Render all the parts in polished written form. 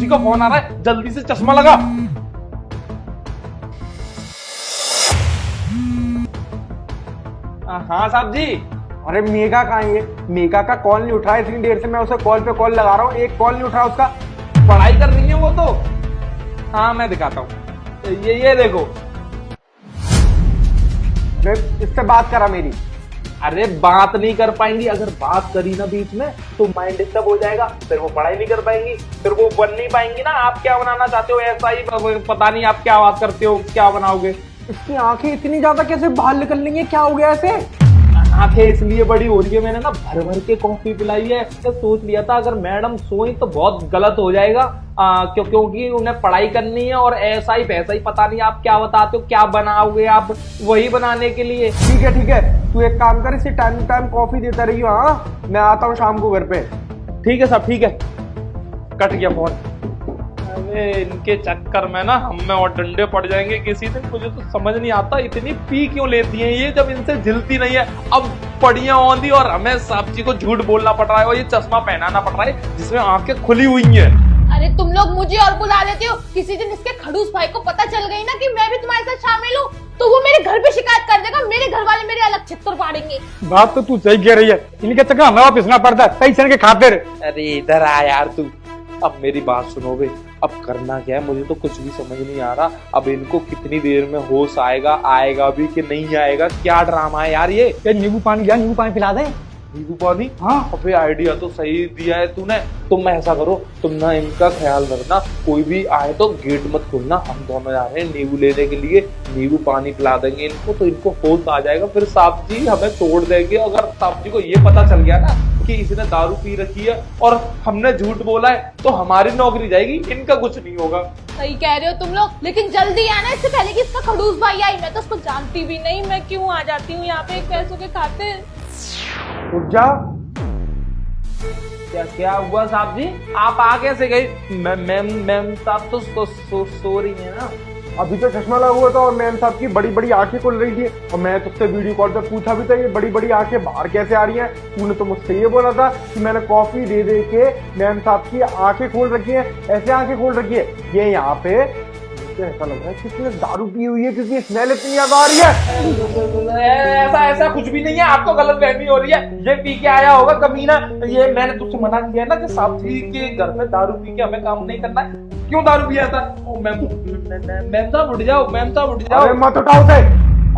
जी का फोन आ रहा है, जल्दी से चश्मा लगा। हाँ साहब जी। अरे मेघा कहाँ है? मेघा का कॉल नहीं उठा, इतनी देर से मैं उसे कॉल पे कॉल लगा रहा हूँ, एक कॉल नहीं उठा उसका। पढ़ाई कर रही है वो तो। हाँ मैं दिखाता हूँ, ये देखो। इससे बात करा मेरी। अरे बात नहीं कर पाएंगी, अगर बात करी ना बीच में तो माइंड डिस्टर्ब हो जाएगा, फिर वो पढ़ाई नहीं कर पाएंगी, फिर वो बन नहीं पाएंगी ना। आप क्या बनाना चाहते हो ऐसा ही, पता नहीं आप क्या बात करते हो, क्या बनाओगे। इसकी आंखें इतनी ज्यादा कैसे बाहर निकल रही हैं, क्या हो गया ऐसे? आंखें इसलिए बड़ी हो रही है, मैंने ना भर भर के कॉफी पिलाई है। तो सोच लिया था अगर मैडम सोई तो बहुत गलत हो जाएगा, क्योंकि उन्हें पढ़ाई करनी है और ऐसा ही वैसा ही, पता नहीं आप क्या बताते हो, क्या बनाओगे आप वही बनाने के लिए। ठीक है, तू एक काम कर, इसे टाइम टू टाइम कॉफी देता रहियो। हाँ मैं आता हूँ शाम को घर पे। ठीक है साहब, ठीक है। कट गया फोन। अरे इनके चक्कर में ना हम में और डंडे पड़ जाएंगे किसी दिन। मुझे तो समझ नहीं आता इतनी पी क्यों लेती हैं ये, जब इनसे झिलती नहीं है। अब पड़ियां औंधी और हमें साहब जी को झूठ बोलना पड़ रहा है और ये चश्मा पहनाना पड़ रहा है जिसमें आंखें खुली हुई हैं। अरे तुम लोग मुझे और बुला लेते हो, किसी दिन इसके खड़ूस भाई को पता चल गई ना कि मैं भी तुम्हारे साथ शामिल हूँ तो वो मेरे घर पे शिकायत कर देगा, मेरे घर वाले मेरे अलग चित्तर पाड़ेंगे। बात तो तू सही कह रही है, इनके चक्कर हमें वापिसना पड़ता है पैसे के खातिर। अरे इधर आ यार तू, अब मेरी बात सुनोगे। अब करना क्या है मुझे तो कुछ भी समझ नहीं आ रहा। अब इनको कितनी देर में होश आएगा भी कि नहीं आएगा, क्या ड्रामा है यार ये। नींबू पानी पिला दे। नींबू पानी? हाँ अबे आइडिया तो सही दिया है तूने। तुम ऐसा करो, तुम ना इनका ख्याल रखना, कोई भी आए तो गेट मत खोलना। हम दोनों जा रहे हैं नींबू लेने के लिए, नींबू पानी पिला देंगे इनको तो इनको होश आ जाएगा, फिर साहब जी हमें तोड़ देंगे। अगर साहब जी को ये पता चल गया ना कि इसने दारू पी रखी है और हमने झूठ बोला है तो हमारी नौकरी जाएगी, इनका कुछ नहीं होगा। सही कह रहे हो तुम लोग, लेकिन जल्दी आना इससे पहले कि इसका खड़ूस भाई आई। मैं तो उसको जानती भी नहीं, मैं क्यों आ जाती हूँ यहाँ पे पैसों के खातिर। उठ जा। क्या हुआ साहब जी, आप आ कैसे गई? मैम साहब तो सो रही है ना। अभी तो चश्मा लगा हुआ था और मैम साहब की बड़ी बड़ी आंखें खुल रही थी और मैं तुझसे वीडियो कॉल पे पूछा भी था ये बड़ी बड़ी आंखें बाहर कैसे आ रही हैं। तूने तो मुझसे ये बोला था कि मैंने कॉफी दे दे के मैम साहब की आंखें खोल रखी है, ऐसे आंखें खोल रखी है। ये यहाँ पे मुझे ऐसा लग रहा है कि इसने दारू पी हुई है क्योंकि स्मेल इतनी ज्यादा आ रही है। ऐसा कुछ भी नहीं है, आपको गलतफहमी हो रही है। ये पी के आया होगा कमीना। ये मैंने तुझसे मना किया ना कि साहब जी के घर में दारू पी के हमें काम नहीं करना है। क्यों दारू पिया था? मैम साहब उठ जाओ, मैम साहब उठ जाओ। अरे मत उठाओ उसे।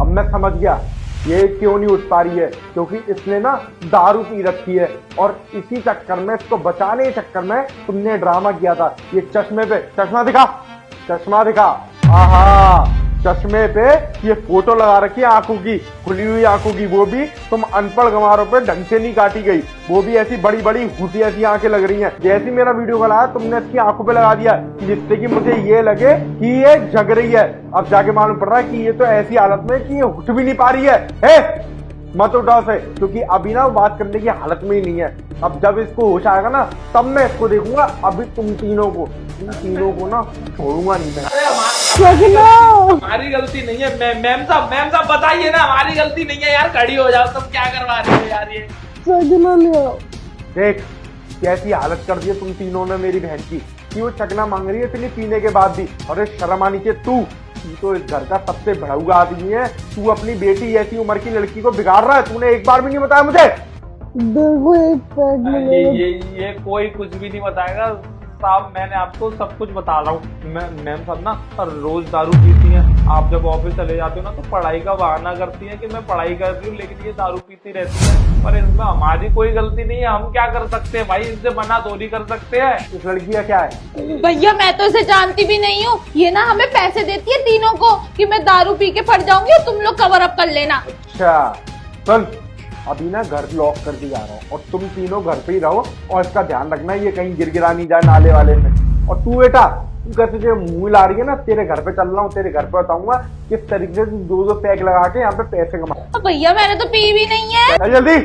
अब मैं समझ गया ये क्यों नहीं उठ पा रही है, क्योंकि इसने ना दारू पी रखी है और इसी चक्कर में, इसको बचाने के चक्कर में तुमने ड्रामा किया था। ये चश्मे पे चश्मा दिखा, चश्मा दिखा। आहा, चश्मे पे ये फोटो लगा रखी है आंखों की, खुली हुई आंखों की, वो भी तुम अनपढ़ गंवारों पे ढंग से नहीं काटी गई, वो भी ऐसी बड़ी बड़ी भूती ऐसी आंखें लग रही हैं। जैसी मेरा वीडियो कॉल आया तुमने इसकी आंखों पे लगा दिया जिससे कि मुझे ये लगे कि ये जग रही है। अब जाके मालूम पड़ रहा है कि ये तो ऐसी हालत में कि ये उठ भी नहीं पा रही है। मत उठाओ से, क्योंकि अभी ना बात करने की हालत में ही नहीं है। अब जब इसको होश आएगा ना तब मैं इसको देखूंगा। अभी तुम तीनों को ना छोड़ूंगा नहीं मैं। हमारी गलती नहीं है मैम साहब बताइए ना, हमारी गलती नहीं है यार। खड़ी हो जाओ, तुम क्या करवा रहे हो यार ये। देख कैसी हालत कर दी है तुम तीनों ने मेरी बहन की, कि वो चकना मांग रही है इतनी पीने के बाद भी। और शर्म आनी चाहिए। तू तो इस घर का सबसे भड़उआ आदमी है, तू अपनी बेटी ऐसी उम्र की लड़की को बिगाड़ रहा है। तूने एक बार भी नहीं बताया मुझे। देखो एक पैक में ये कोई कुछ भी नहीं बताएगा साहब, मैंने आपको सब कुछ बता रहा हूँ। मैम साहब ना रोज दारू पीती हैं। आप जब ऑफिस चले जाते हो ना तो पढ़ाई का बहाना करती हैं कि मैं पढ़ाई कर रही हूँ, लेकिन ये दारू पीती रहती है। पर इसमें हमारी कोई गलती नहीं है, हम क्या कर सकते हैं भाई, इनसे मना थोड़ी कर सकते हैं। इस लड़की का क्या है? भैया मैं तो इसे जानती भी नहीं हूँ, ये ना हमें पैसे देती है तीनों को कि मैं दारू पी के पड़ जाऊंगी और तुम लोग कवर अप कर लेना। अच्छा सुन, अभी ना घर लॉक कर दी जा रहा हूँ और तुम तीनों घर पे ही रहो और इसका ध्यान रखना ये कहीं गिरा नहीं जाए नाले वाले में। और तू बेटा तू कैसे जो मुंह ला रही है ना, तेरे घर पे चल रहा हूँ, तेरे घर पे बताऊंगा किस तरीके से 2-2 पैक लगा के यहाँ पे पैसे कमा। भैया मैंने तो पी भी नहीं है। जल्दी